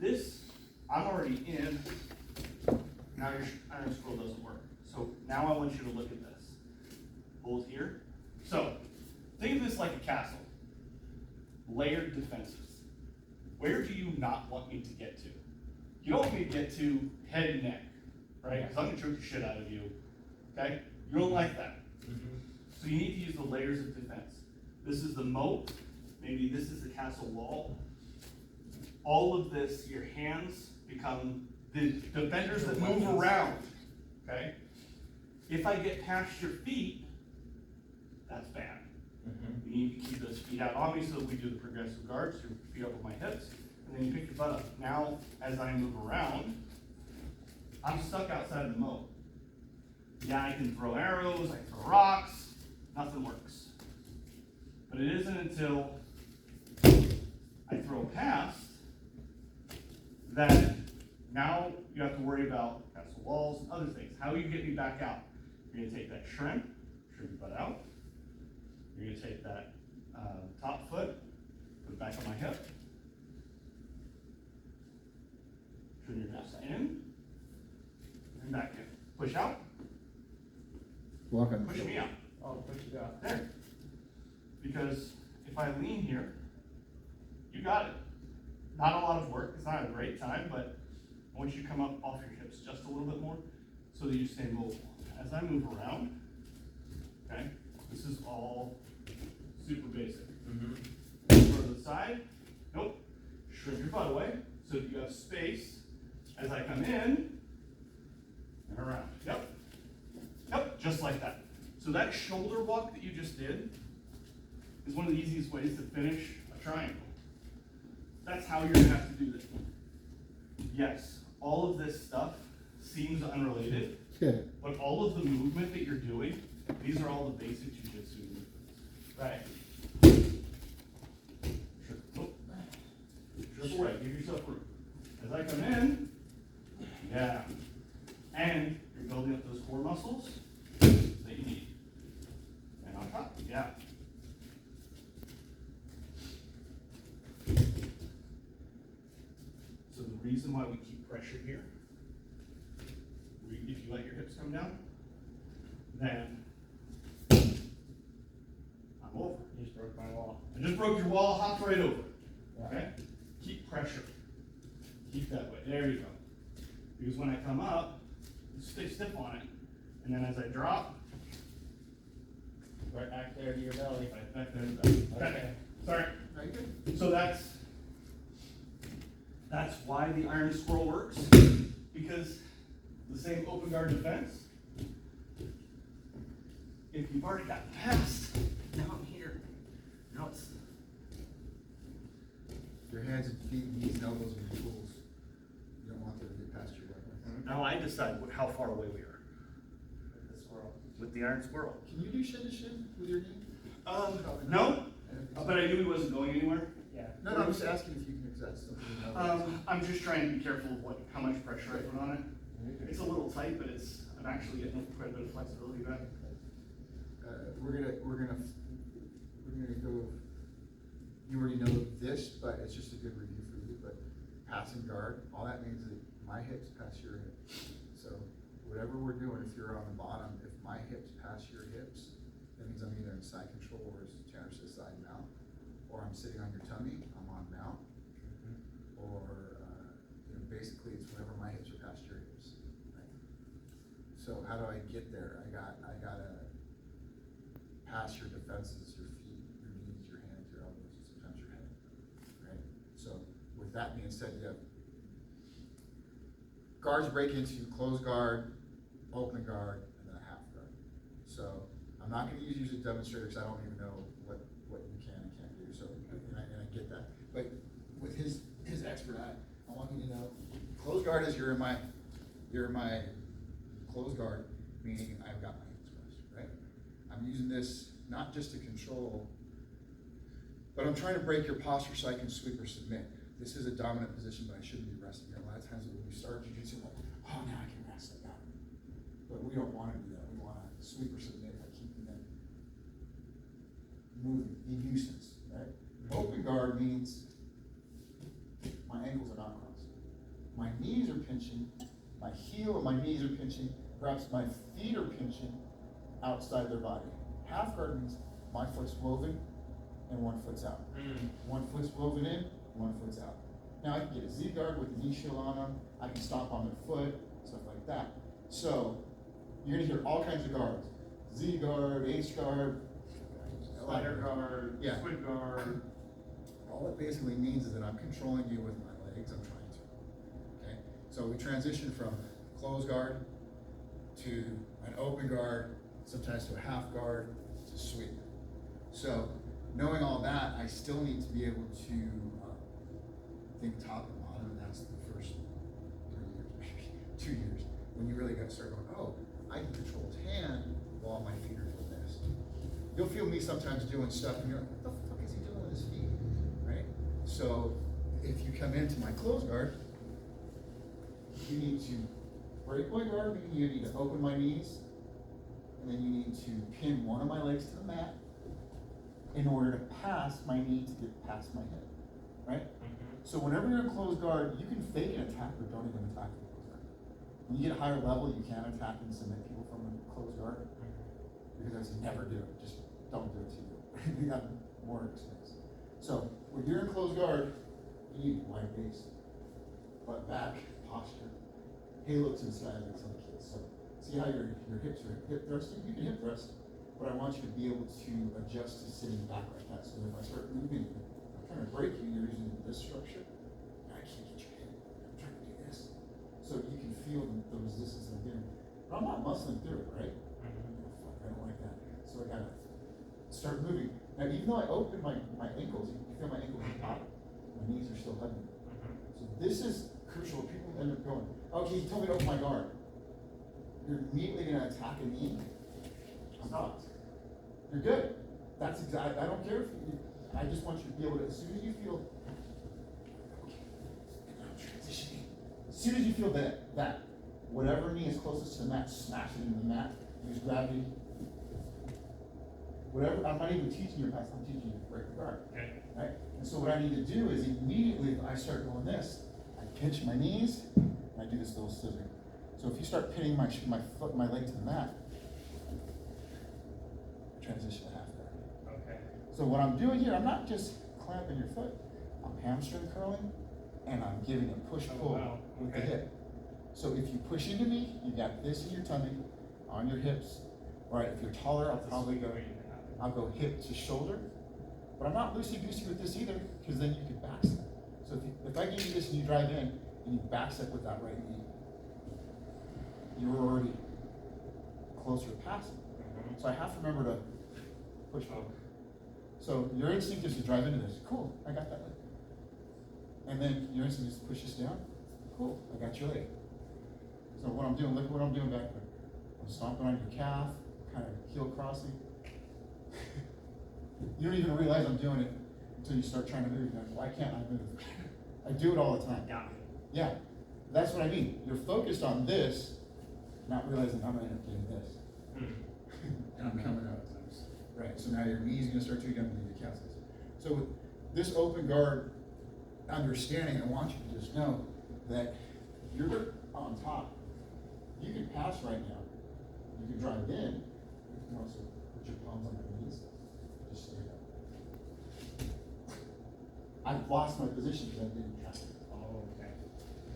this, I'm already in. Now your iron scroll doesn't work. So now I want you to look at this. Hold here. So think of this like a castle. Layered defenses. Where do you not want me to get to? You don't want me to get to head and neck, right? Because I'm going to choke the shit out of you, okay? You don't like that. So you need to use the layers of defense. This is the moat. Maybe this is the castle wall. All of this, your hands become the defenders that move around, okay? If I get past your feet, that's bad. You need to keep those feet out on me so that we do the progressive guards, your feet up with my hips, and then you pick your butt up. Now, as I move around, I'm stuck outside of the moat. Yeah, I can throw arrows, I can throw rocks, nothing works. But it isn't until I throw past that now you have to worry about castle walls and other things. How you get me back out? You're going to take that shrimp your butt out. You're going to take that top foot, put it back on my hip. Turn your chest in, and back in. Push out. Walk on. Push me out. Oh, push it out. There. Because if I lean here, you got it. Not a lot of work. It's not a great time, but I want you to come up off your hips just a little bit more so that you stay mobile. As I move around, okay, this is all super basic. Go to the side. Nope. Shrink your butt away so that you have space as I come in and around. Yep. Yep, just like that. So that shoulder walk that you just did is one of the easiest ways to finish a triangle. That's how you're gonna have to do this. Yes, all of this stuff seems unrelated, but all of the movement that you're doing, these are all the basic jiu-jitsu movements. Right. Triple right, give yourself room. As I come in, yeah. And you're building up those core muscles that you need. And on top, yeah. So the reason why we keep pressure here, if you let your hips come down, then I'm over. You just broke my wall. I just broke your wall, hopped right over. Okay? Keep pressure. Keep that way. There you go. Because when I come up, you stay stiff on it. And then as I drop, Right back there to your belly. right back there to the belly. Okay. Sorry. Very good. So that's why the iron squirrel works. Because the same open guard defense, if you've already gotten past, now I'm here. Now it's Your hands and feet, knees and elbows are your tools. You don't want them to get past your weapon. now I decide how far away we are With the squirrel. with the iron squirrel. Can you do shin to shin with your knee? No, but I knew he wasn't going anywhere. Yeah. No, I'm just asking if you can, because that's something you know. I'm just trying to be careful of how much pressure I put on it. It's a little tight, but I'm actually getting quite a bit of flexibility back. We're gonna go. You already know this, but it's just a good review for you. But passing guard, all that means that my hips pass your hips. So whatever we're doing, if you're on the bottom, if my hips pass your hips, that means I'm either in side control or as Tanner says, side mount, or I'm sitting on your tummy, I'm on mount, or basically it's whenever my hips are past your hips. Right? So how do I get there? I gotta pass your defenses, your feet, your knees, your hands, your elbows, and sometimes your head. Right? So with that being said, you have guards break into closed guard, open guard, and then a half guard. So I'm not going to use you as a demonstrator because I don't even know what you can and can't do. So and I get that. But with his expert eye, I want you to know closed guard is you're in my closed guard, meaning I've got my hands crossed, right? I'm using this not just to control, but I'm trying to break your posture so I can sweep or submit. This is a dominant position, but I shouldn't be resting here. A lot of times when we start jiu-jitsu, we're like, oh, now I can rest like that. But we don't want to do that. We want to sweep or submit by keeping them moving in nuisance, right? Open guard means my ankles are not crossed. my knees are pinching, my heel and my knees are pinching, perhaps my feet are pinching outside their body. Half guard means my foot's woven and one foot's out. One foot's woven in, one foot's out. Now I can get a Z guard with a knee shield on them, I can stomp on their foot, stuff like that. So you're gonna hear all kinds of guards. Z guard, H guard, Slider guard, Yeah. squid guard. All it basically means is that I'm controlling you with my legs, I'm trying to. Okay? So we transition from closed guard to an open guard, sometimes to a half guard, to sweep. So knowing all that, I still need to be able to think top and bottom, and that's the first 3 years, maybe 2 years, when you really got to start going, oh, I can control his hand while my feet are doing this. You'll feel me sometimes doing stuff and you're like, what the fuck is he doing with his feet, right? So if you come into my closed guard, you need to break my guard, meaning you need to open my knees, and then you need to pin one of my legs to the mat in order to pass my knee to get past my hip, right? So whenever you're in closed guard, you can fake an attack, but don't even attack in closed guard. When you get a higher level, you can attack and submit people from a closed guard, because I would never do it. Just don't do it to you. You have more experience. So when you're in closed guard, you need wide base, butt back, posture, halo to the side like some kids. So see how your hips are hip thrusting? You can hip thrust, but I want you to be able to adjust to sitting back like that. So if I start moving, I'm trying to break you, you're using this structure, and I can't get your hip. I'm trying to do this. So you can feel the resistance I'm giving. But I'm not muscling through it, right? Oh, fuck, I don't like that. So I gotta start moving. Now, even though I open my ankles, you can feel my ankles pop, my knees are still hugging. So this is crucial. People end up going, okay, he told me to open my guard. You're immediately gonna attack a knee. I'm not. You're good. That's exactly, I don't care if you, I just want you to be able to, as soon as you feel, okay, and now transitioning. As soon as you feel that whatever knee is closest to the mat, smash it into the mat, use gravity. Whatever, I'm not even teaching you pass, I'm teaching you to break the guard. Okay. Right? And so what I need to do is immediately, if I start going this, I pinch my knees, and I do this little scissor. So if you start pinning my foot, my leg to the mat, transition to half guard. Okay. So what I'm doing here, I'm not just clamping your foot, I'm hamstring curling, and I'm giving a push-pull wow. with the Okay. hip. So if you push into me, you got this in your tummy, on your hips. All right, if you're taller, I'll go hip to shoulder, but I'm not loosey-goosey with this either, because then you can backstep. So if I give you this and you drive in, and you backstep with that right knee, you're already closer to passing. So I have to remember to push forward. So your instinct is to drive into this. Cool, I got that leg. And then your instinct is to push this down. Cool, I got your leg. So what I'm doing, look at what I'm doing back there. I'm stomping on your calf, kind of heel crossing. You don't even realize I'm doing it until you start trying to move. You're like, why can't I move? I do it all the time. Yeah. Yeah, that's what I mean. You're focused on this, not realizing I'm gonna end up doing this. And I'm coming out. Right, so now your knees are gonna start to go into your calves. So with this open guard understanding, I want you to just know that you're on top. You can pass right now. You can drive in. You can also put your palms on your knees. Just stay up. I've lost my position because I didn't track it. Oh, okay.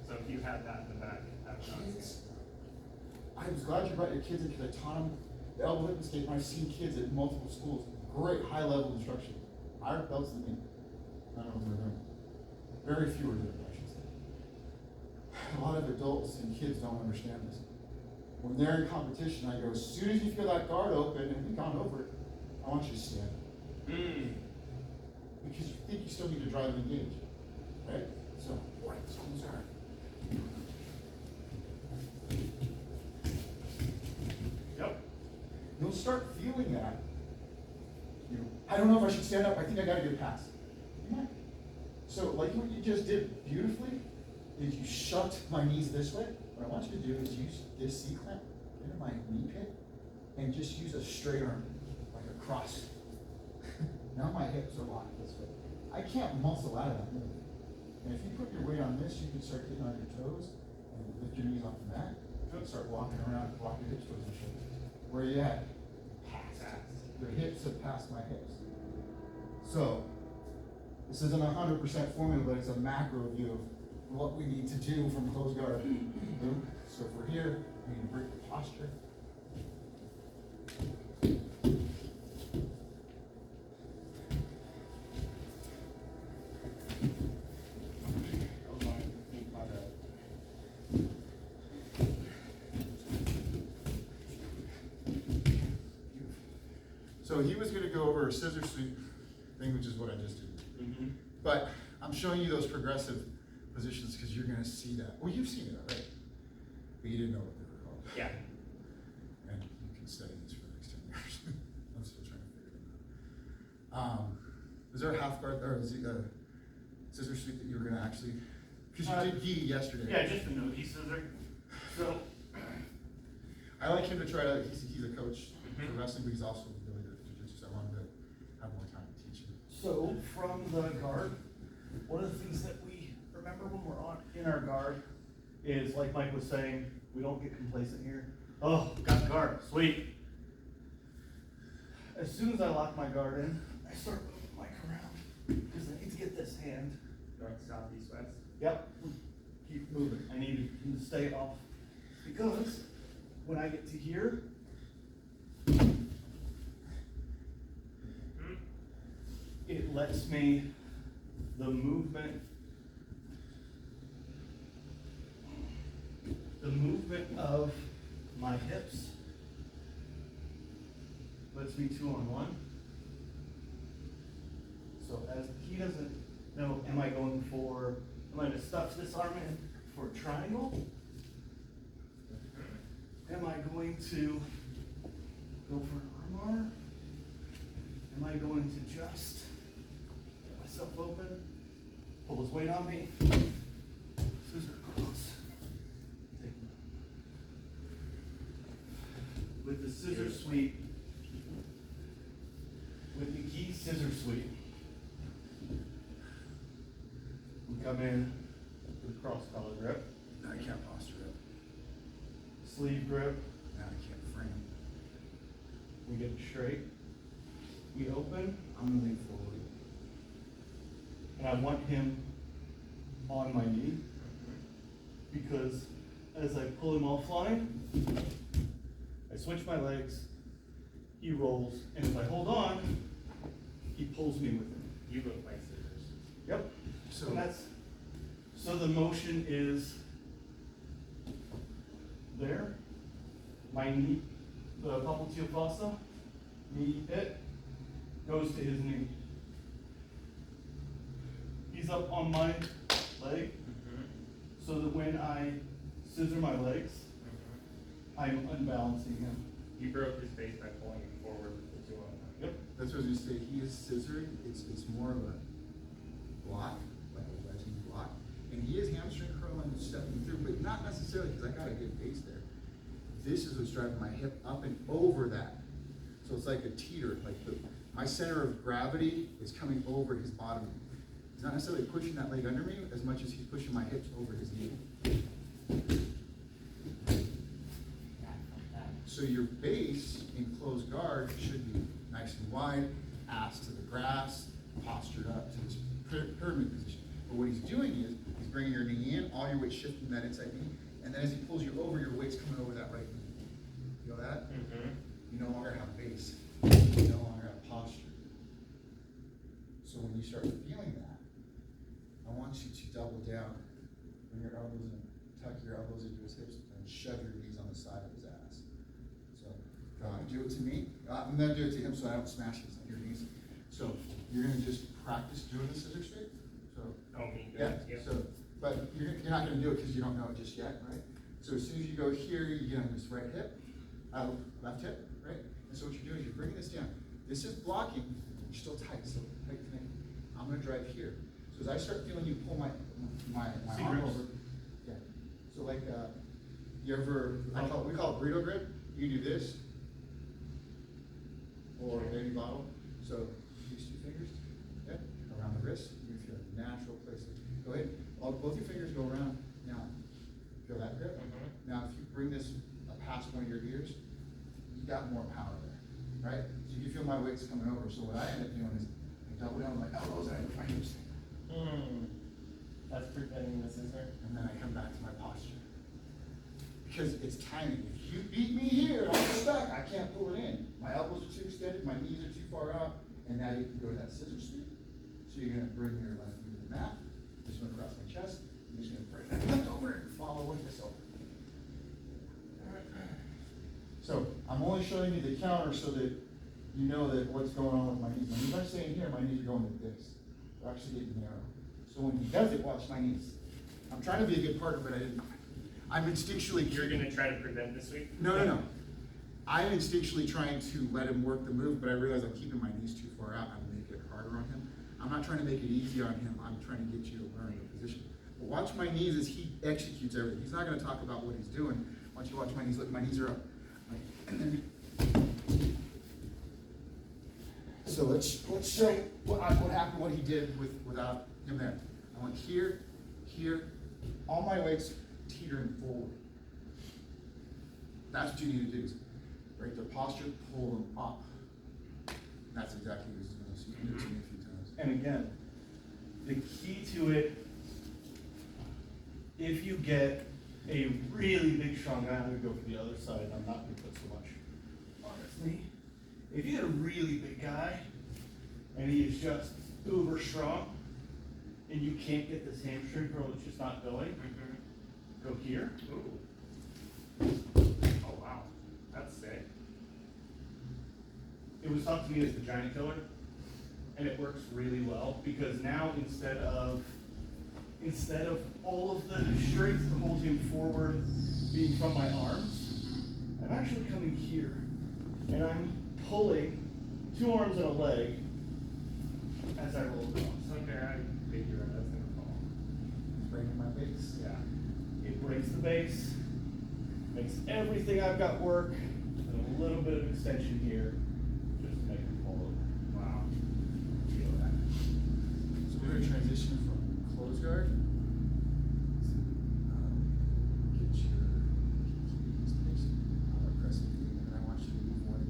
So if you had that in the back, that would not Kids, I was glad you brought your kids in because I taught them the elbow hip escape. I've seen kids at multiple schools, great high level instruction. Higher belts than me. None of them are doing it. Very few are doing it, I should say. A lot of adults and kids don't understand this. When they're in competition, I go, as soon as you feel that guard open and we've gone over it, I want you to stand. Because you think you still need to drive and engage. Right? So, right, this one's hard. Yep. You'll start feeling that. You know, I don't know if I should stand up. I think I got to get past. You might. So, like what you just did beautifully, is you shoved my knees this way. What I want you to do is use this C-clamp into my knee pit and just use a straight arm, like a cross. Now my hips are locked this way. I can't muscle out of that move. And if you put your weight on this, you can start getting on your toes and lift your knees off the mat. And start walking around, walk your hips towards your shoulders. Where are you at? Past. Your hips have passed my hips. So, this isn't 100% formula, but it's a macro view of what we need to do from closed guard. So if we're here, we need to break the posture. So he was going to go over a scissor sweep thing, which is what I just did. Mm-hmm. But I'm showing you those progressive positions because you're going to see that. Well, you've seen it already, but you didn't know what they were called. Yeah. And you can study these for the next 10 years. I'm still trying to figure them out. Is there a half guard or is it a scissor sweep that you were going to actually? Because you did gi yesterday. Yeah, just a no-gi scissor. So I like him to try to. He's a coach for wrestling, but he's also really good at jiu-jitsu. So I wanted to have more time to teach him. So from the guard, one of the things that we remember when we're in our guard is, like Mike was saying, we don't get complacent here. Oh, got the guard, sweet. As soon as I lock my guard in, I start moving Mike around because I need to get this hand. North, south, east, west. Yep, keep moving. I need him to stay off because when I get to here, it lets me, the movement of my hips lets me 2-on-1. So as he doesn't know, am I to stuff this arm in for a triangle? Am I going to go for an armbar? Am I going to just get myself open, pull his weight on me, scissor cross, take him. With the scissor sweep, with the gi scissor sweep, we come in with cross collar grip, No, I can't posture up. sleeve grip, No, I can't frame. we get it straight, we open, I'm gonna lean forward. and I want him on my knee, because as I pull him offline, I switch my legs, he rolls, and if I hold on, he pulls me with him. You look like scissors. Yep. So And so the motion is there, my knee, the popliteal fossa, knee hit, goes to his knee. He's up on my leg, so that when I scissor my legs, I'm unbalancing him. You broke his base by pulling him forward with the 2-on-1. Yep. that's what I was gonna say. He is scissoring. It's more of a block, like a wedging block, and he is hamstring curling and stepping through, but not necessarily because I got a good base there. This is what's driving my hip up and over that. So it's like a teeter. Like my center of gravity is coming over his bottom. He's not necessarily pushing that leg under me as much as he's pushing my hips over his knee. So your base in closed guard should be nice and wide, ass to the grass, postured up to this pyramid position. But what he's doing is, he's bringing your knee in, all your weight shifting that inside knee, and then as he pulls you over, your weight's coming over that right knee. Feel that? You no longer have base. You no longer have posture. So when you start feeling that, I want you to double down, bring your elbows in, tuck your elbows into his hips, and shove your knees on the side of his ass. So, do it to me. I'm gonna do it to him so I don't smash his on your knees. So, you're gonna just practice doing the scissor straight. So, yeah, so, but you're not gonna do it because you don't know it just yet, right? So as soon as you go here, you get on this right hip, left hip, right? And so what you're doing is you're bringing this down. This is blocking, you're still tight, so tight thing. I'm gonna drive here. So as I start feeling you pull my arm over, yeah. So like, you ever, we call it burrito grip. You do this, or baby bottle. So these two fingers, okay, around the wrist, you feel a natural place. Go ahead, both your fingers go around, now, feel that grip? Now, if you bring this past one of your ears, you got more power there, right? So you feel my weight's coming over, so what I end up doing is, I double down on my elbows and I hips, That's preventing the scissor. and then I come back to my posture. Because it's timing, if you beat me here, I'm stuck, I can't pull it in. My elbows are too extended, my knees are too far out, and now you can go to that scissor sweep. So you're gonna bring your left knee to the mat, this one across my chest, I'm just gonna bring that left over and follow with this over. So I'm only showing you the counter so that you know that what's going on with my knees. My knees aren't staying here, my knees are going like this. They're actually getting narrow. So when he does it, watch my knees. I'm trying to be a good partner, but I'm instinctually. You're gonna try to prevent this week? No. I'm instinctually trying to let him work the move, but I realize I'm keeping my knees too far out. I'm making it harder on him. I'm not trying to make it easy on him. I'm trying to get you to learn the position. But watch my knees as he executes everything. He's not gonna talk about what he's doing. Why don't you watch my knees? Look, my knees are up. And then, so let's show what happened, what he did without him there. I went here, all my weight's teetering forward. That's what you need to do. Right their posture, pull them up. That's exactly what he's doing. So you can do it to me a few times. And again, the key to it, if you get a really big, strong guy, I'm gonna go for the other side, I'm not gonna put so much on his knee. If you get a really big guy, and he is just uber strong, and you can't get this hamstring curl, it's just not going, go here. Ooh. Oh, wow. That's sick. It was taught to me as the giant killer, and it works really well, because now instead of all of the strength to hold him forward being from my arms, I'm actually coming here, and I'm pulling 2 arms and a leg as I roll across. Okay, I figure that's gonna fall. He's breaking my base. Yeah. It breaks the base, makes everything I've got work, and a little bit of extension here, just to make it fall over. Wow. Feel that. So we're gonna transition from close guard to get your knees placed on a pressing knee, and I want you to move one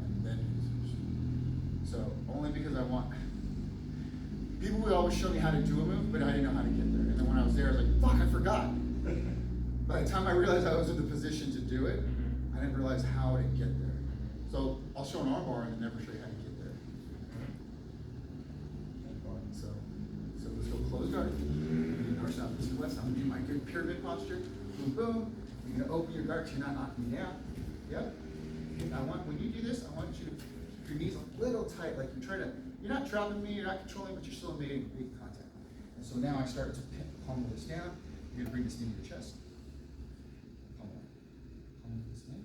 and then so only because I want people would always show me how to do a move, but I didn't know how to get there. And then when I was there, I was like, fuck, I forgot. By the time I realized I was in the position to do it, I didn't realize how to get there. So I'll show an arm bar and then never show you how to get there. So let's go close guard. North, south, east, west. I'm gonna do my good pyramid posture. Boom, boom. You're gonna open your guard so you're not knocking me down. Yep. When you do this, I want you to keep your knees a little tight, like you're not trapping me, you're not controlling, but you're still making contact. And so now I start to pummel this down. You're gonna bring this knee to your chest. Pummel this knee.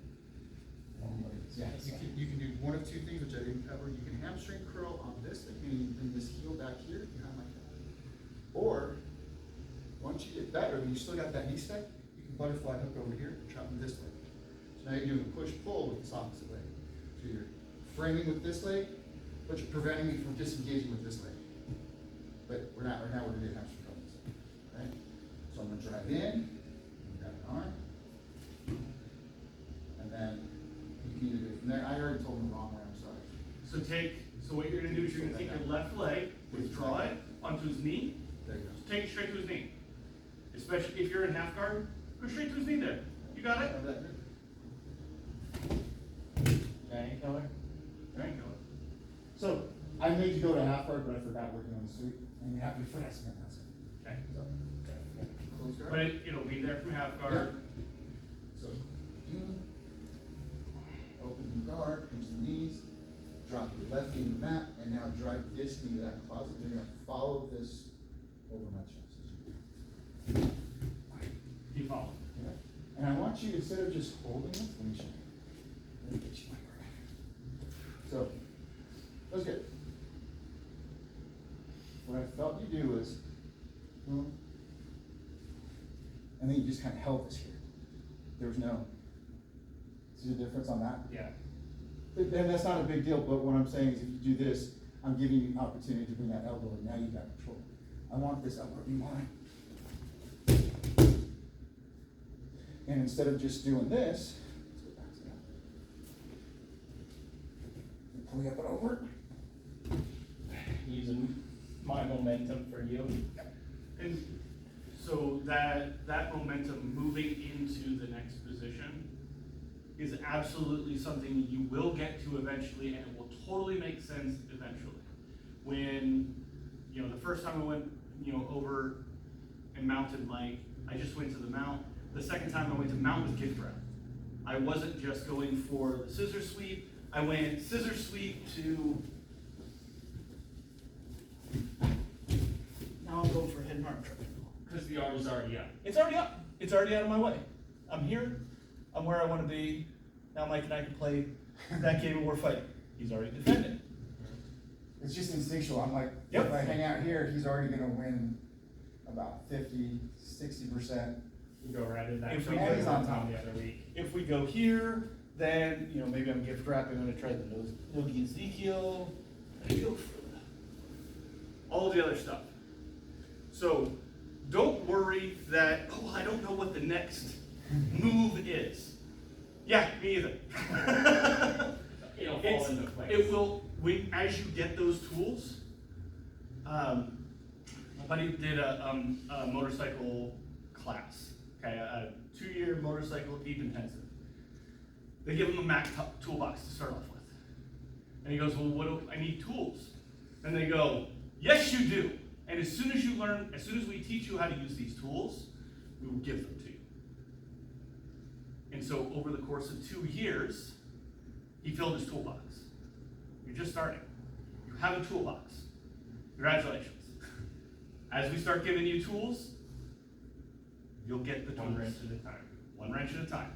Yeah, you can do one of 2 things, which I didn't cover. You can hamstring curl on this, meaning you bring this heel back here behind my head. Or, once you get better, and you still got that knee stack, you can butterfly hook over here and trap them this way. So now you're doing a push-pull with this opposite leg. So you're framing with this leg, but you're preventing me from disengaging with this leg. But we're not, right now we're gonna do hamstring curl this way, right? So I'm gonna drive in, grab an arm, and then you can either do it from there. I already told him the wrong way, I'm sorry. So what you're gonna do is you're gonna take your left leg, withdraw it onto his knee, There you go. take it straight to his knee. Especially if you're in half guard, go straight to his knee there. You got it? Have that good. Giant killer. Giant killer. So I made you go to half guard, but I forgot working on the sweep, and you have your foot has to that's it. Okay. So, close guard. But it'll be there from half guard. So, open your guard, pinch the knees, drop your left knee to the mat, and now drive this knee to that closet. You're gonna follow this over my chest. Keep following. Okay? And I want you, instead of just holding this, let me show you. Let me get you my guard. So, that's good. What I felt you do was, boom, and then you just kind of held this here. There was no, see the difference on that? Yeah. And that's not a big deal, but what I'm saying is if you do this, I'm giving you opportunity to bring that elbow, and now you got control. I want this upper beam line. And instead of just doing this, let's go back to that. Pull you up and over. Using my momentum for you. And so that momentum moving into the next position is absolutely something you will get to eventually, and it will totally make sense eventually. When, you know, the first time I went, you know, over and mounted Mike, I just went to the mount. The second time I went to mount with gift wrap. I wasn't just going for the scissor sweep. I went scissor sweep to, now I'm going for a hidden arm trick. Because the arm is already up. It's already up. It's already out of my way. I'm here. I'm where I want to be. Now Mike and I can play that game of war fighting. He's already defended. It's just instinctual. I'm like, Yep. if I hang out here, he's already gonna win about 50, 60%. You go right in that. If we choke go- He's on top. the other week. If we go here, then, you know, maybe I'm gift wrapping. I'm going to try the Nogi Ezekiel. And go for all the other stuff. So don't worry that, oh, I don't know what the next move is. Yeah, me either. It'll fall into place. It will, as you get those tools, my buddy did a motorcycle class, okay, a 2-year motorcycle deep intensive. They give him a Mac toolbox to start off with. And he goes, well, I need tools. And they go, yes, you do. And as soon as we teach you how to use these tools, we will give them to you. And so over the course of 2 years, he filled his toolbox. You're just starting. You have a toolbox. Congratulations. As we start giving you tools, you'll get the tools. One wrench at a time. One wrench at a time.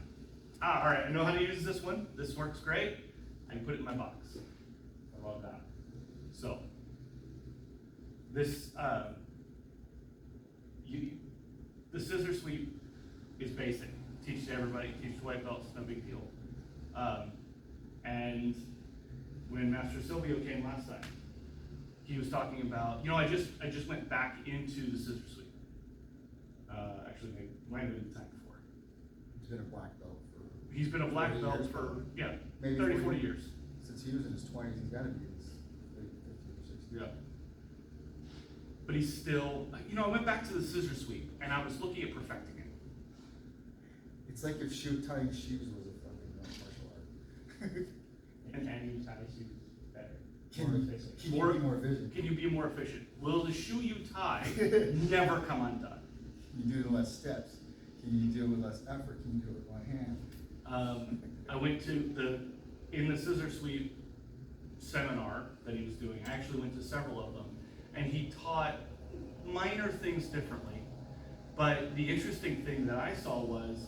All right, I know how to use this one. This works great. I can put it in my box. I love that. So, this, the scissor sweep is basic. Teach to everybody, teach to white belts, no big deal. And when Master Silvio came last time, he was talking about, you know, I just went back into the scissor sweep. Actually, I landed in the time before. He's been a black belt for. He's been a black 40 belt years, for, probably. yeah, Maybe 30, 40 years. Since he was in his 20s, he's gotta be in his late 50s or 60s. Yeah. But he's still, you know, I went back to the scissor sweep and I was looking at perfecting it. It's like if tying shoes was a fucking martial art. And you tie shoes better. Can More you- efficient. Can you be more efficient? Can you be more efficient? Will the shoe you tie never come undone? Can you do it in less steps? Can you do it with less effort? Can you do it with one hand? I went to in the scissor sweep seminar that he was doing, I actually went to several of them, and he taught minor things differently. But the interesting thing that I saw was,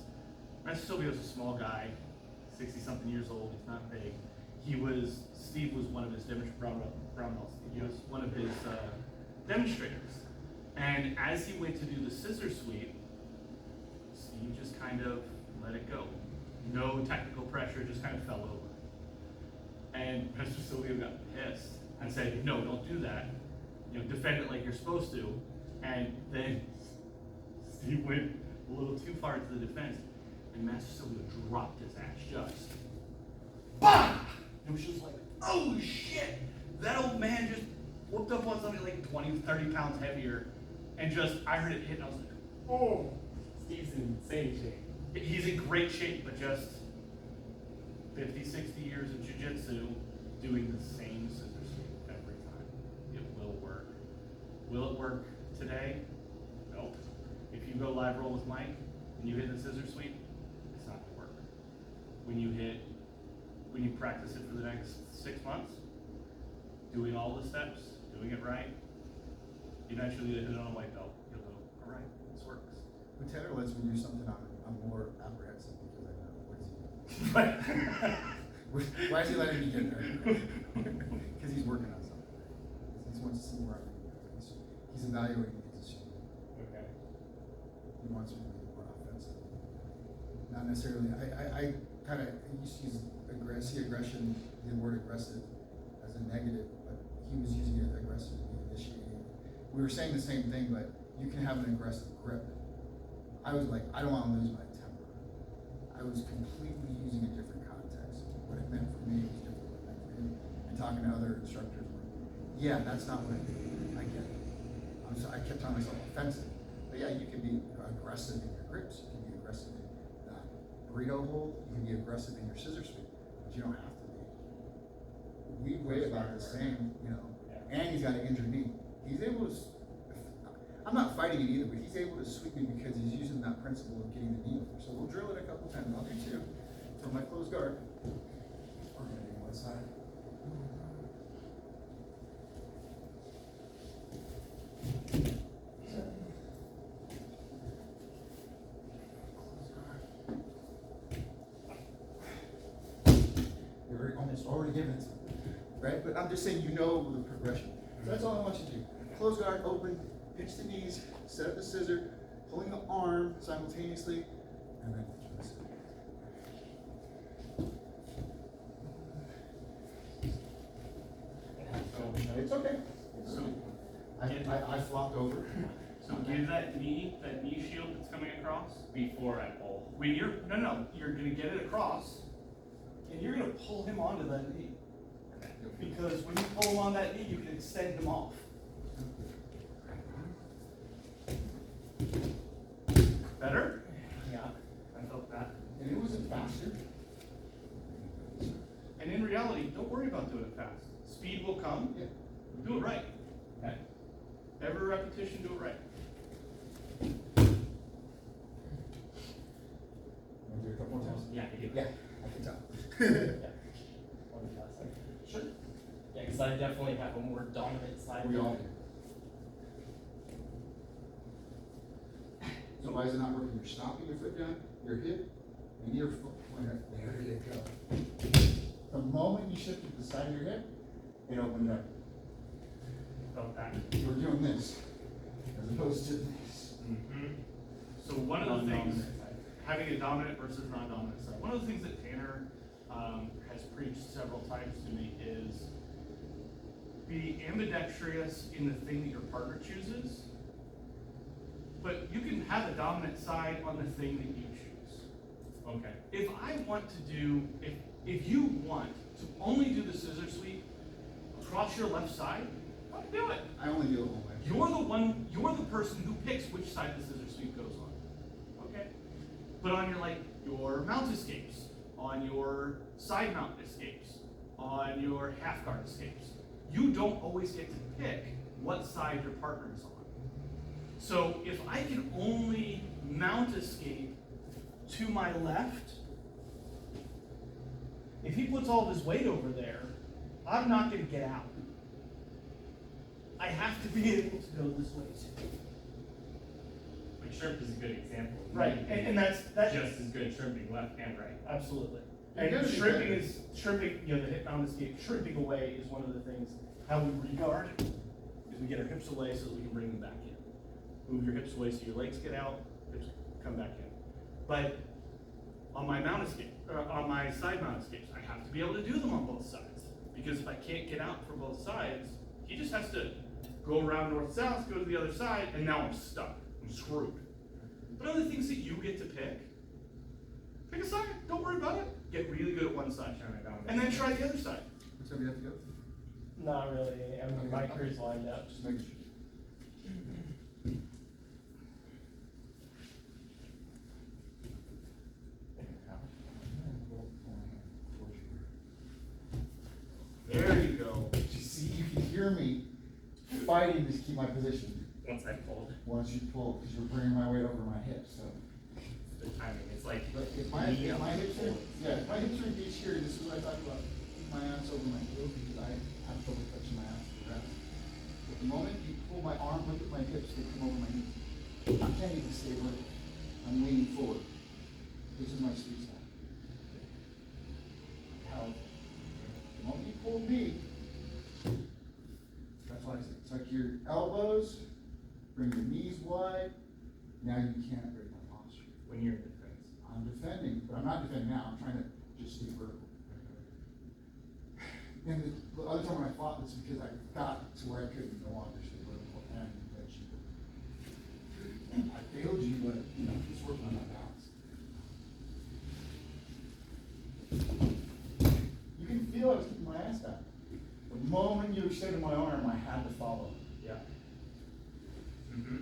Master Silvio's a small guy, 60-something years old, he's not big. Steve was one of his brown belts. He was one of his demonstrators. And as he went to do the scissor sweep, Steve just kind of let it go. No technical pressure, just kind of fell over. And Mr. Silvio got pissed and said, no, don't do that. You know, defend it like you're supposed to. And then Steve went a little too far into the defense, and Master Silvio dropped his ass just. BAM! It was just like, oh shit! That old man just whooped up on something like 20, 30 pounds heavier, and just, I heard it hit, and I was like, Oh, Steve's in insane shape. he's in great shape, but just 50, 60 years of jiu-jitsu doing the same scissor sweep every time. It will work. Will it work today? Nope. If you go live roll with Mike and you hit the scissor sweep, it's not gonna work. When you practice it for the next 6 months, doing all the steps, doing it right, eventually you'll hit it on a white belt. You'll go, all right, this works. When Tanner lets me do something, I'm more apprehensive because I know why is he letting me get there? Because he's working on something. He wants to see where I'm going. He's evaluating the position. Okay. He wants me to be more offensive. Not necessarily. I kind of used to use aggression, the word aggressive, as a negative, but he was using it aggressively, initiating, we were saying the same thing, but you can have an aggressive grip. I was like, I don't wanna lose my temper. I was completely using a different context. What it meant for me was different than what it meant for him. And talking to other instructors, yeah, that's not what I do. I get it. I kept telling myself offensive. But yeah, you can be aggressive in your grips, you can be aggressive in the burrito hold, you can be aggressive in your scissor sweep, but you don't have to be. We weigh about the same, you know, and he's got an injured knee. He's able to, I'm not fighting it either, but he's able to sweep me because he's using that principle of getting the knee over. So we'll drill it a couple times. I'll do two for my closed guard. We're gonna do one side. You're almost already given it, right? But I'm just saying, you know the progression. So that's all I want you to do. Close guard, open, pinch the knees, set up the scissor, pulling the arm simultaneously, and then twist it. It's okay. So, I flopped over. so give that knee shield that's coming across. Before I pull. When you're, no, you're gonna get it across, and you're gonna pull him onto that knee. Because when you pull him on that knee, you can extend him off. Better? Yeah, I felt that. And it wasn't faster. And in reality, don't worry about doing it fast. Speed will come. Yeah. Do it right. Okay. Every repetition, do it right. Want to do it a couple more times? Yeah, I do. Yeah, I can tell. Yeah. One last second. Sure. Yeah, because I definitely have a more dominant side. We all do. So why is it not working? You're stopping your foot down, your hip, and your foot pointer. There you go. The moment you shifted the side of your hip, it opened up. Felt that. You were doing this, as opposed to this. Mm-hmm. So one of the things, Non-dominant side. having a dominant versus non-dominant side, one of the things that Tanner has preached several times to me is be ambidextrous in the thing that your partner chooses, but you can have a dominant side on the thing that you choose. Okay. If I want to do, if you want to only do the scissor sweep across your left side, don't do it. I only do it one way. You're the person who picks which side the scissor sweep goes on. Okay? But on your mount escapes, on your side mount escapes, on your half guard escapes, you don't always get to pick what side your partner is on. So if I can only mount escape to my left, if he puts all of his weight over there, I'm not going to get out. I have to be able to go this way too. Like shrimp is a good example. Right, and that's Just as good shrimping left and right. absolutely. You And gotta be shrimping, the hip mount escape, shrimping away is one of the things. How we regard is we get our hips away so that we can bring them back in. Move your hips away so your legs get out, hips come back in. But on my mount escape, on my side mount escapes, I have to be able to do them on both sides. Because if I can't get out from both sides, he just has to go around north-south, go to the other side, and now I'm stuck. I'm screwed. But other things that you get to pick a side, don't worry about it. Get really good at one side. And then try the other side. Which side do you have to go? Not really. I mean, my career's lined up. Just making sure. There you go. You see, you can hear me fighting to keep my position. Once I pulled, Once you pull, because you're bringing my weight over my hips, so. the timing, it's like. But if my hips are, yeah, if my hips are engaged here, this is what I talked about, keep my ass over my heels, because I have trouble touching my ass to the ground. But the moment you pull my arm, look at my hips, they come over my knees. I can't even stay vertical. I'm leaning forward. This is my sweet spot. How, the moment you pull me, that's why I say, it's like your elbows, bring your knees wide, now you can't break my posture. When you're in defense. I'm defending, but I'm not defending now, I'm trying to just stay vertical. And the other time when I fought, it's because I got to where I couldn't no longer stay vertical, and failed you, but, you know, just working on that balance. You can feel I was keeping my ass back. The moment you extended my arm, I had to follow. Yeah. Mm-hmm.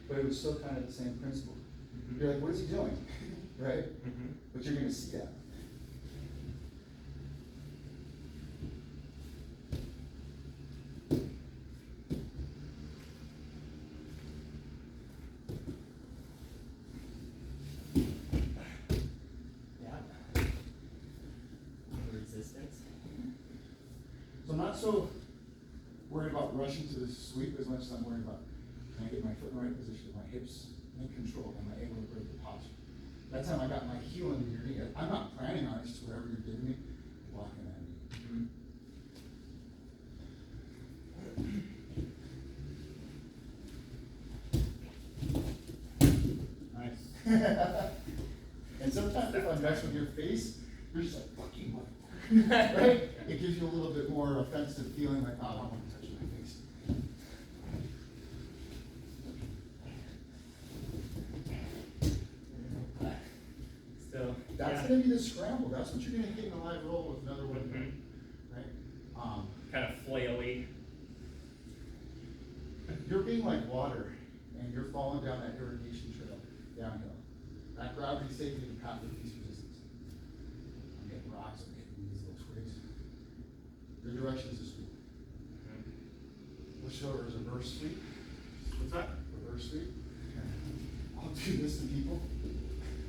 But it was still kind of the same principle. You're like, what is he doing? Right? Mm-hmm. But you're gonna see that. Yeah. Resistance. So I'm not so worried about rushing to the sweep as much as I'm worried about, can I get my foot in the right position, my hips in control, am I able to break the posture? That time I got my heel into your knee. I'm not planning on it, it's just whatever you're giving me, blocking that knee. Nice. And sometimes if I mess with your face, you're just like, fucking motherfucker. Right? It gives you a little bit more offensive feeling like, oh, I don't want to touch my face. So, That's yeah. gonna be the scramble. That's what you're gonna get in a live roll with another one, right? Kind of flaily. You're being like water, and you're falling down that irrigation trail downhill. That gravity saved you the path of least resistance. I'm getting rocks, I'm getting these little twigs. Your direction is a sweep. Let's show her as a reverse sweep. What's that? Reverse sweep. I'll do this to people.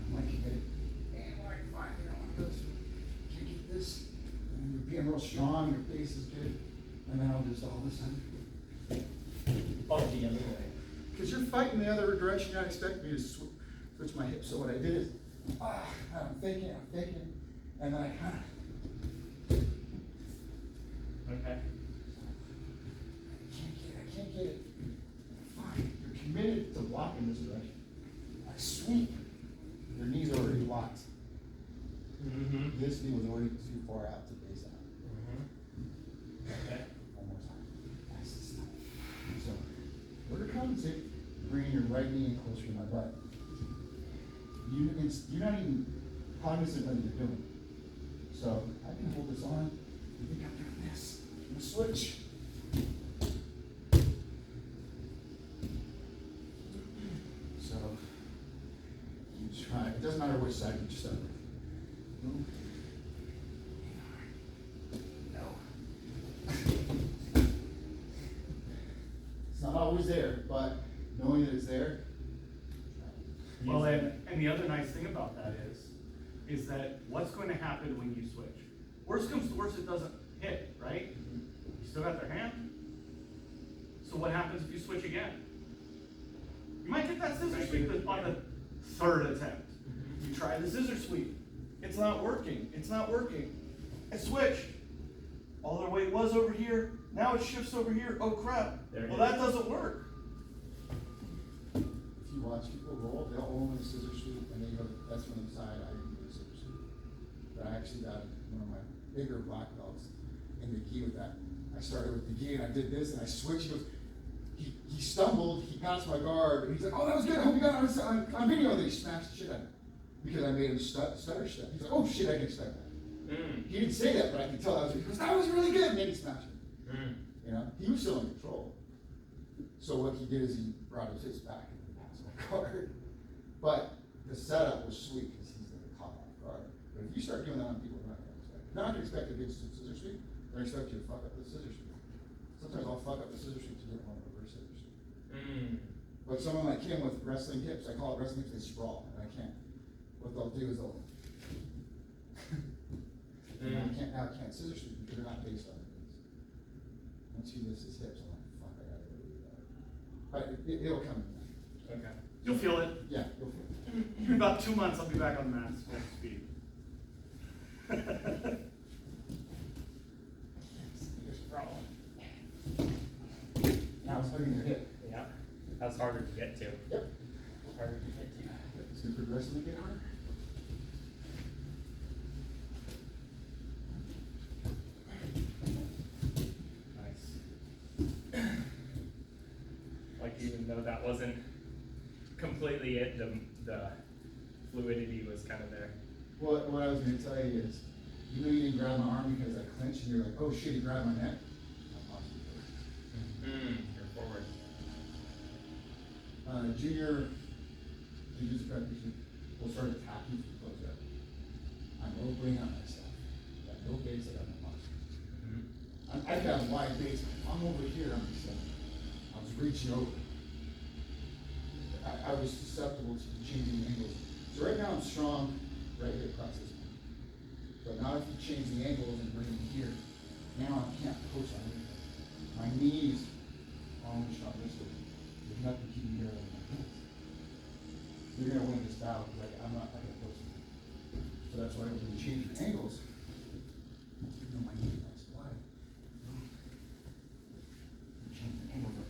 I'm like, and like, fine, you know, I'm good. Can't get this. And you're being real strong, your face is good. And then I'll just all of a sudden. Funky anyway. Because you're fighting the other direction, you're not expecting me to switch my hips. So what I did is, I'm thinking, and then I kind of, Okay. I can't get it. Fine, you're committed to blocking this direction. I sweep, your knees are already locked. Mm-hmm. This knee was already too far out to base out. Okay. One more time. Nice and slow. So, we're gonna compensate, bringing your right knee in closer to my butt. You're not even cognizant of what you're doing. So, I can hold this on. You think I'm doing this. I'm gonna switch. So, you try. It doesn't matter which side you start with. Move. No. It's not always there, but knowing that it's there. Well, and the other nice thing about that is that what's going to happen when you switch? Worst comes to worst, it doesn't hit, right? You still got their hand. So what happens if you switch again? You might get that scissor sweep on the third attempt. You try the scissor sweep. It's not working. It's not working. It switched. All their weight was over here. Now it shifts over here. Oh crap. There it Well, is. that doesn't work. If you watch people roll, they'll roll in the scissor sweep, and they go, that's from the side, I didn't do the scissor sweep. But I actually got one of my bigger black belts in the gi with that. I started with the gi, and I did this, and I switched. He goes, he stumbled, he passed my guard, and he's like, oh, that was good, I hope you got it on video. Then he smashed the shit out of me. Because I made him stutter step. He's like, oh shit, I didn't expect that. He didn't say that, but I could tell he goes, that was really good, and then he smashed me. You know, he was still in control. So what he did is he brought his hips back and passed my guard. But the setup was sweet because he's like caught off guard. But if you start doing that on people, they're not going to expect it. They're not going to expect a good scissor sweep. They're going to expect you to fuck up the scissor sweep. Sometimes I'll fuck up the scissor sweep to get one reverse scissor sweep. But someone like him with wrestling hips, I call it wrestling hips, they sprawl, and I can't. What they'll do is they'll. I can't scissor sweep because they're not based on the knees. Once he lifts his hips, I'm like, fuck, I gotta go do that. But it'll come in. Okay. You'll feel it. Yeah, you'll feel it. In about 2 months, I'll be back on the mat full speed. You're sprawling. Now it's hugging your hip. Yeah, that's harder to get to. Yep. Harder to get to. It's gonna progressively get harder. Nice. Like even though that wasn't completely it, the fluidity was kind of there. What I was gonna tell you is, you know you didn't grab my arm because I clenched and you're like, oh shit, he grabbed my neck. You're forward. Junior jiu-jitsu practitioner will start attacking from close up. I'm opening up myself. Got no base, I got no muscle. I got a wide base. I'm over here on myself. I was reaching over. I was susceptible to changing angles. So right now I'm strong right here across this one. But now if you change the angles and bring me here, now I can't post on it. My knees are only strong this way. There's nothing keeping me here on my knees. You're gonna win this battle because I'm not gonna post it. So that's why when you change your angles, you know my knee is wide. You change the angles up.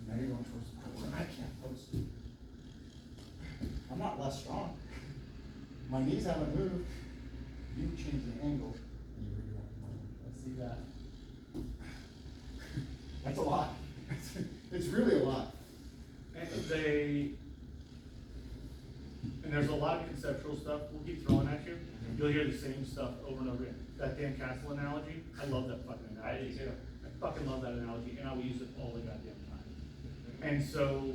Now you're going towards the part where I can't post. I'm not less strong. My knees haven't moved. You change the angle and you really want to move. Let's see that. That's a lot. It's really a lot. And there's a lot of conceptual stuff we'll keep throwing at you. You'll hear the same stuff over and over again. That Dan Castle analogy, I love that fucking analogy. I do too. I fucking love that analogy, and I will use it all the goddamn time. And so,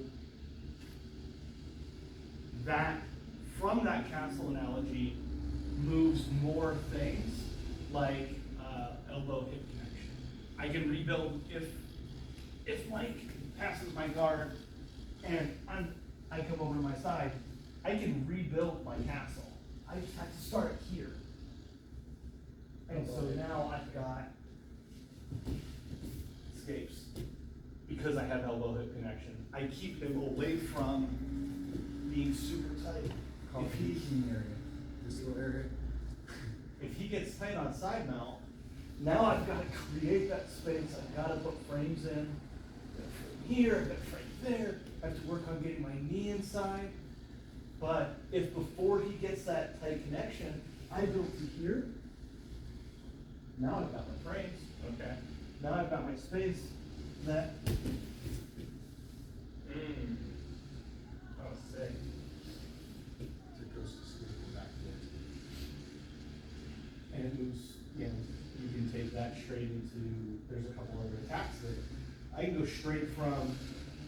from that castle analogy, moves more things like elbow hip connection. I can rebuild if Mike passes my guard and I come over to my side, I can rebuild my castle. I just have to start here. And so now I've got escapes because I have elbow hip connection. I keep him away from being super tight. Called If the he, key area. This little area. if he gets tight on side mount, now I've got to create that space. I've got to put frames in. I've got a frame here, I've got a frame there. I have to work on getting my knee inside. But if before he gets that tight connection, I built to here, now I've got my frames. Okay. Now I've got my space that Oh, sick. It goes to school back there. and it moves, you can take that straight into, there's a couple other attacks that I can go straight from,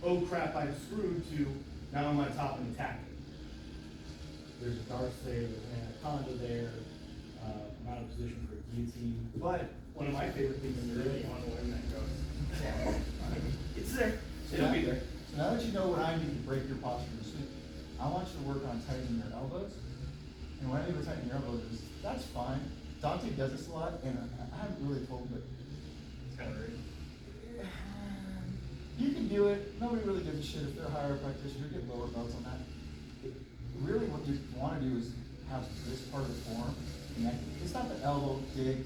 oh crap, I'm screwed, to now I'm on top and attacking. There's a Darce there, there's an Anaconda there, I'm out of position for a guillotine, but one of my favorite things to do, Really want to win that goes. it's there, So it'll now- be there. So now that you know what I need to break your posture to sleep, I want you to work on tightening your elbows. And when I mean tightening your elbows, that's fine. Dante does this a lot, and I haven't really told him, but It's kind of rude. you can do it. Nobody really gives a shit if they're a higher practitioner. You get lower belts on that. Really, what you want to do is have this part of the form connected. It's not the elbow dig.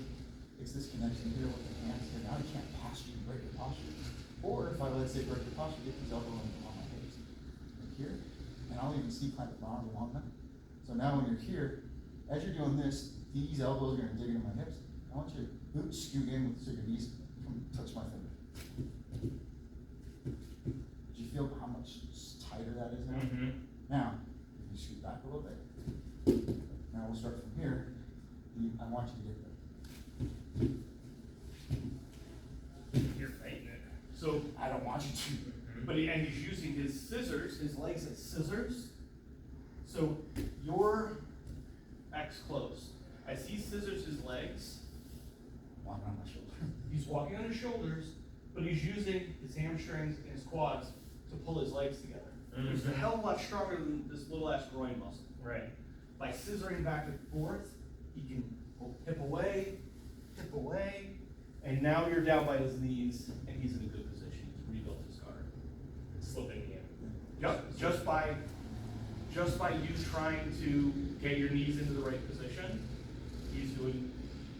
It's this connection here with the hands here. Now you can't posture and break your posture. Or if I, let's say, break your posture, get these elbows on my hips. Like here. And I'll even see kind of bond along them. So now when you're here, as you're doing this, these elbows are going to dig into my hips. I want you to scoot in so your knees can touch my finger. Did you feel how much tighter that is now? Now, if you scoot back a little bit, now we'll start from here. I want you to get there. You're fighting it. So, I don't want you to. but and he's using his scissors, his legs as scissors. So your X close. As he scissors his legs, Walking on my shoulder. he's walking on his shoulders, but he's using his hamstrings and his quads to pull his legs together. Which is a hell of a lot stronger than this little ass groin muscle. Right. By scissoring back and forth, he can pull hip away, and now you're down by his knees, and he's in a good position. He's rebuilt his guard. Slipping in. Just by you trying to get your knees into the right position,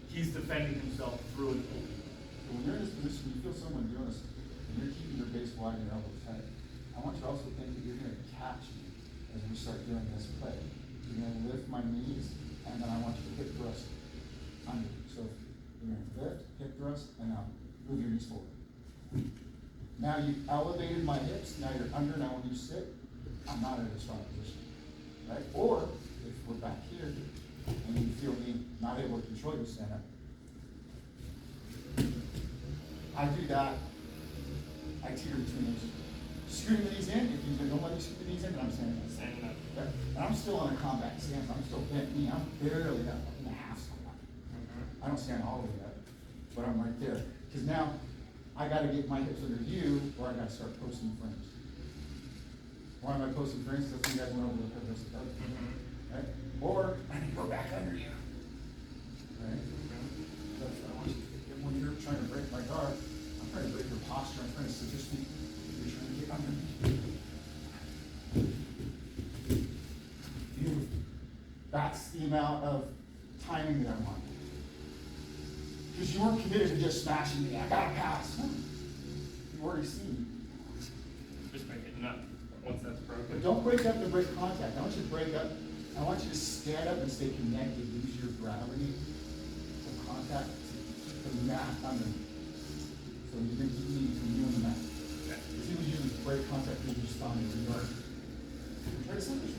he's defending himself through and through. When you're in this position, you feel someone doing this, you're keeping your base wide and your elbows tight, I want you to also think that you're gonna catch me as we start doing this play. You're gonna lift my knees, and then I want you to hip thrust under. So you're gonna lift, hip thrust, and now move your knees forward. Now you elevated my hips, now you're under, now when you sit, I'm not in a strong position, right? Or, if we're back here, and you feel me not able to control your stand up, I do that, I teeter between those. Screw the knees in, if you don't let me screw the knees in, then I'm standing up. Standing up. Okay? And I'm still on a combat stance, I'm still bent knee, I'm barely up, I'm in a half squat. I don't stand all the way up, but I'm right there. Because now, I gotta get my hips under you, or I gotta start posting frames. Why am I posting frames? Because you guys went over the purpose of it. Right? Or, I can go back under you. Right? That's what I want you to get. When you're trying to break my guard, I'm trying to break your posture, I'm trying to suggest you, you're trying to get under me. Beautiful. That's the amount of timing that I want. Because you weren't committed to just smashing me. I gotta pass. You already seen. Just make it nut, once that's broken. But don't break up to break contact. I want you to break up. I want you to stand up and stay connected. Use your gravity of contact to keep the mat under. So you can keep me from you and the mat. Okay. Because he was using break contact with your spine in your yard. Try to set this.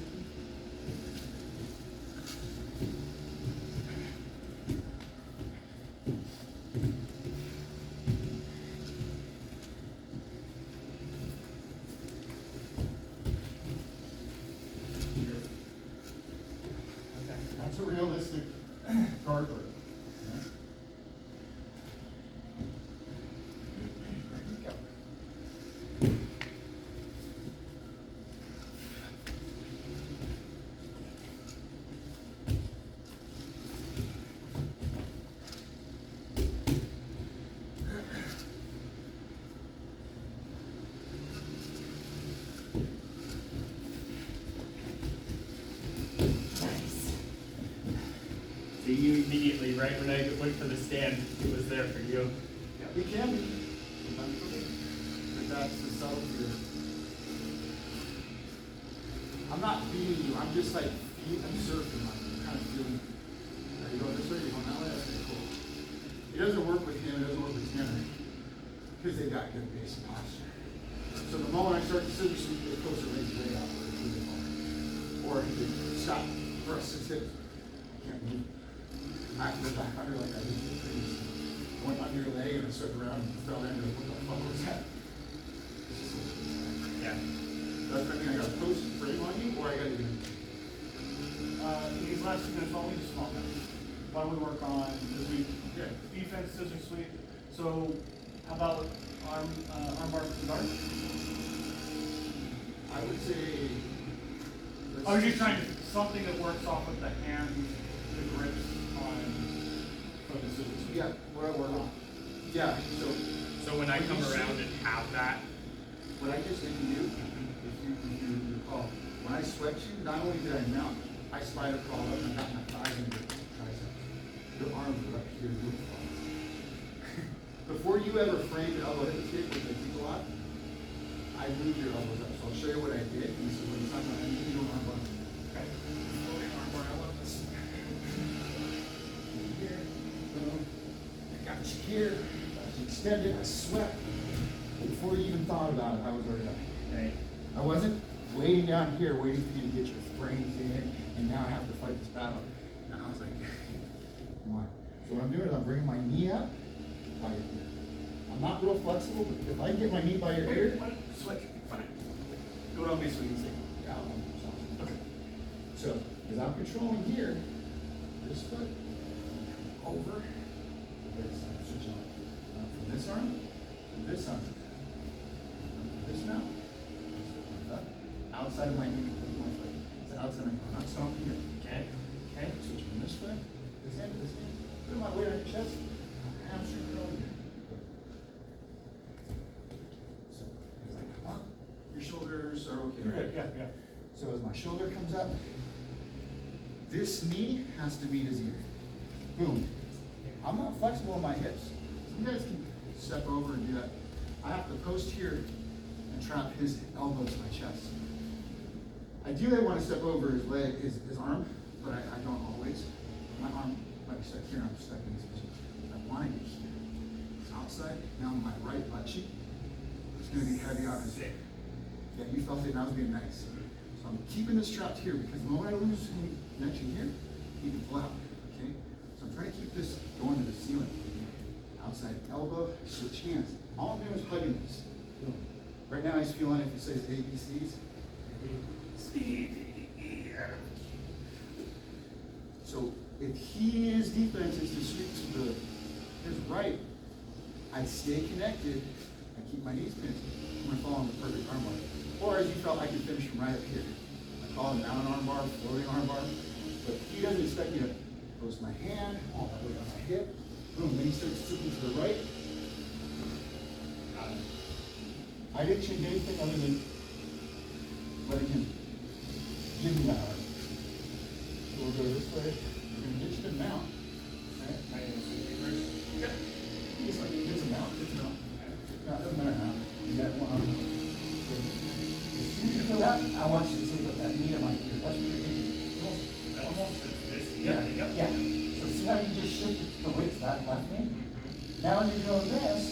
That's a realistic guard work. So you immediately, right when I went for the stand, it was there for you. Yeah, it can be. Sometimes for me. But that's the subtlety of it. I'm not beating you, I'm just like, I'm surfing, I'm kind of feeling, are you going this way, are you going that way? That's pretty cool. It doesn't work with him, it doesn't work with Tanner, because they got good base and posture. So the moment I start to scissor sweep, the closer legs way out, or he could stop, thrust his hips. I can't move. I have to go back under like I did previously. Went under your leg and I circled around and fell into it. What the fuck was that? Yeah. Does that mean I got a post frame on you, or I got to do? These last 2 minutes, why don't we just small down? Why don't we work on, because we, Yeah. defense, scissor sweep. So, how about arm bar for guard? I would say. Or are you trying to, something that works off with the hands, the grips on, for the scissor sweep? Yeah, what I work on. Yeah, so. So when I come around and have that, What I just did to you, if you recall, when I swept you, not only did I mount, I spider crawled up and got my thighs into your triceps. Your arms were up here doing flies. Before you ever framed an elbow hip escape, which I teach a lot, I moved your elbows up. So I'll show you what I did. And this is what he's talking about. I need to do an arm bar. Okay. Floating arm bar. I love this. Here. Boom. I got you here. Got you extended. I swept. Before you even thought about it, I was already up. okay, I wasn't waiting down here, waiting for you to get your frames in, and now I have to fight this battle. And I was like, come on. So what I'm doing is I'm bringing my knee up by your ear. I'm not real flexible, but if I can get my knee by your ear, Switch, fine. Do it on me so we can see. yeah, okay. So, as I'm controlling here, this foot over, this, switch on. From this arm to this arm. This now, outside of my knee, my foot. It's outside of my, I'm not stomping here. okay, okay. Switch from this foot, this end to this end. Put my weight on your chest, hamstring curl here. So, as I come up, your shoulders are okay, right? Yeah. So as my shoulder comes up, this knee has to meet his ear. Boom. I'm not flexible in my hips. You guys can step over and do that. I have to post here and trap his elbow to my chest. Ideally, I want to step over his leg, his arm, but I don't always. My arm might be stuck here, I'm stuck in this position. I want to get here. It's outside, now my right butt cheek. It's going to be heavy on his hip. Yeah, you felt it, and I was being nice. So I'm keeping this trapped here because the moment I lose any connection here, he can pull out, okay? So I'm trying to keep this going to the ceiling. Outside elbow, switch hands. All I'm doing is hugging this. Right now he's feeling it, if he says ABCs. So if his defense is to sweep to his right, I stay connected, I keep my knees pinned, I'm gonna fall on the perfect armbar. Or as you felt, I can finish from right up here. I call it an down armbar, floating armbar, but he doesn't expect me to post my hand all the way on my hip. Boom, then he starts tipping to the right. I didn't change anything other than letting him give me that arm. So we'll go this way. We're gonna get you to mount. Right? Just like it's a mount, it's a mount. No, it doesn't matter now. You got one arm. As soon as you feel that, I want you to see what that knee on my ear. That's what you're getting. Almost. Yeah. So see how you just shifted the weight to that left knee? Now when you're doing this,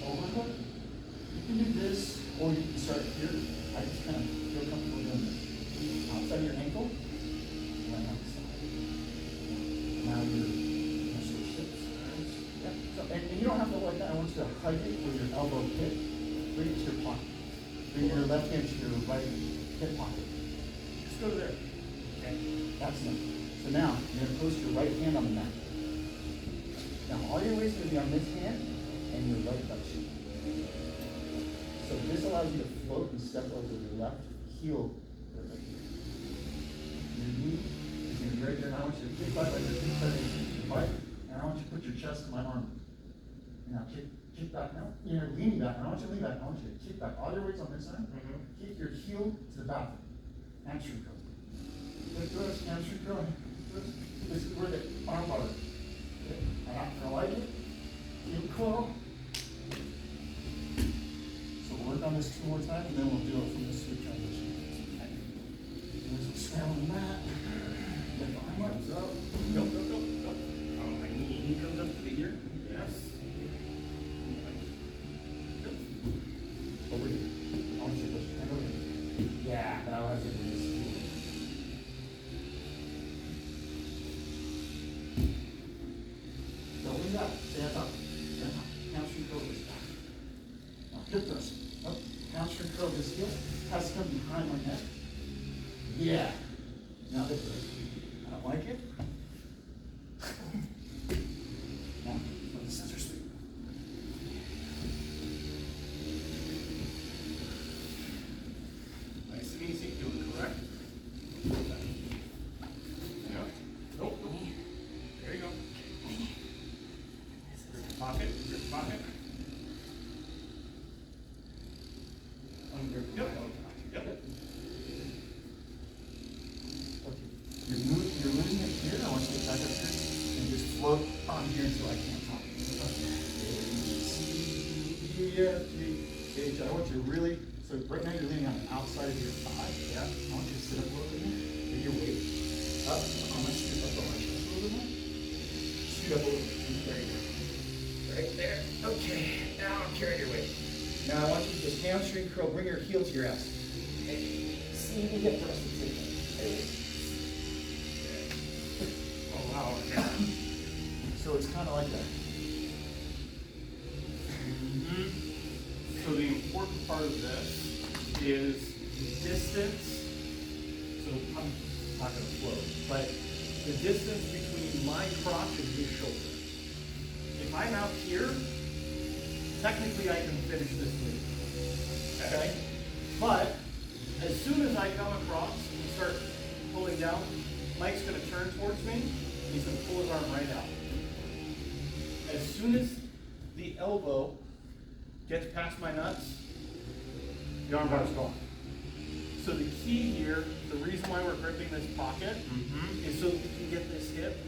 overhook. You can do this, or you can start here. I just kind of feel comfortable doing this. Outside your ankle, right outside. Now you're gonna switch hips. Yeah. So, and you don't have to like that. I want you to hug it with your elbow hip. Bring it to your pocket. Bring your left hand to your right hip pocket. Just go there. Okay. That's enough. So now you're gonna post your right hand on the mat. Now all your weight's gonna be on this hand and your right butt cheek. So this allows you to float and step over your left heel right here. Your knee is going to be right there, and I want you to kick back like this, and I want you to put your chest to my arm. And now kick back now. You're leaning back, and I want you to lean back. I want you to kick back. All your weight's on this side. Keep your heel to the back. Hamstring curl. Lift this, hamstring curl. This is where the arm bar is. I like it. Heel curl. Work on this 2 more times, and then we'll do it from the sweep transition. There's a scramble on that. Get the arms up. Go. Oh, my knee comes up to the ear. Yes. Over here. I want you to push your hand over here. Yeah, now I have to do this. Don't lean up. Stand up. Hamstring curl this back. Now hip thrust. Up, hamstring curl this heel, has to come behind my neck. Yeah. Now hip thrust. I don't like it. Now, for the scissor sweep. Nice and easy, doing it correct. Yeah. Nope. There you go. Grip pocket. Yep. Okay. You're losing it here. I want you to get back up here and just float on here until I can't talk. H. I want you to really, so right now you're leaning on the outside of your thigh. Yeah. I want you to sit up a little bit more. Get your weight up. I'm going to scoot up on my chest a little bit more. Scoot up a little bit. There you go. Right there. Okay. Now I'm carrying your weight. Now I want you to just hamstring curl, bring your heel to your ass. See if you get thrust. Oh, wow. So it's kind of like that. So the important part of this is distance. So I'm not going to float, but the distance between my crotch and his shoulder. If I'm out here, technically I can finish this move. Okay? But as soon as I come across and start pulling down, Mike's going to turn towards me. He's going to pull his arm right out. As soon as the elbow gets past my nuts, the arm bar's gone. So the key here, the reason why we're gripping this pocket is so that we can get this hip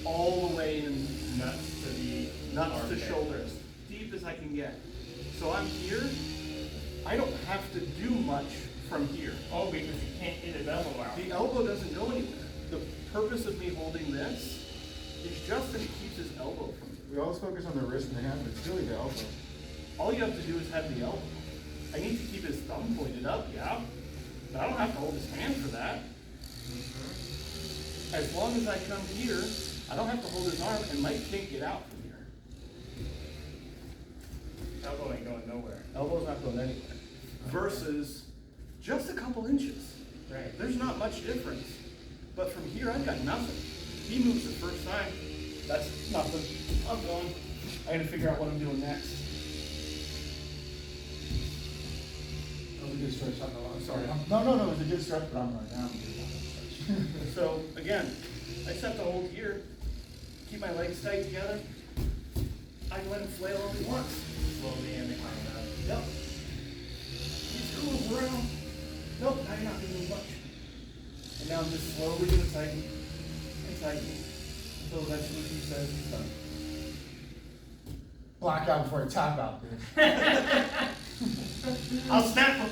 all the way in Nuts to the nuts to armpit. shoulder, as deep as I can get. So I'm here, I don't have to do much from here. Oh, because you can't get his elbow out. The elbow doesn't go anywhere. The purpose of me holding this is just that it keeps his elbow from me. We always focus on the wrist and the hand, but it's really the elbow. All you have to do is have the elbow. I need to keep his thumb pointed up, yeah, but I don't have to hold his hand for that. As long as I come here, I don't have to hold his arm, and Mike can't get out from here. Elbow ain't going nowhere. Elbow's not going anywhere. Versus just a couple inches. Right. There's not much difference. But from here, I've got nothing. He moves the first time, that's nothing. I'm going. I gotta figure out what I'm doing next. That was a good stretch, I'm sorry. No, it was a good stretch, but I'm right now. So, again, I just have to hold here, keep my legs tight together. I can let him flail all he wants. Slowly in behind that. Yep. He's gonna move around. Nope, now you're not gonna move much. And now I'm just slowly gonna tighten and tighten until eventually he says he's done. Black out before I tap out, dude. I'll snap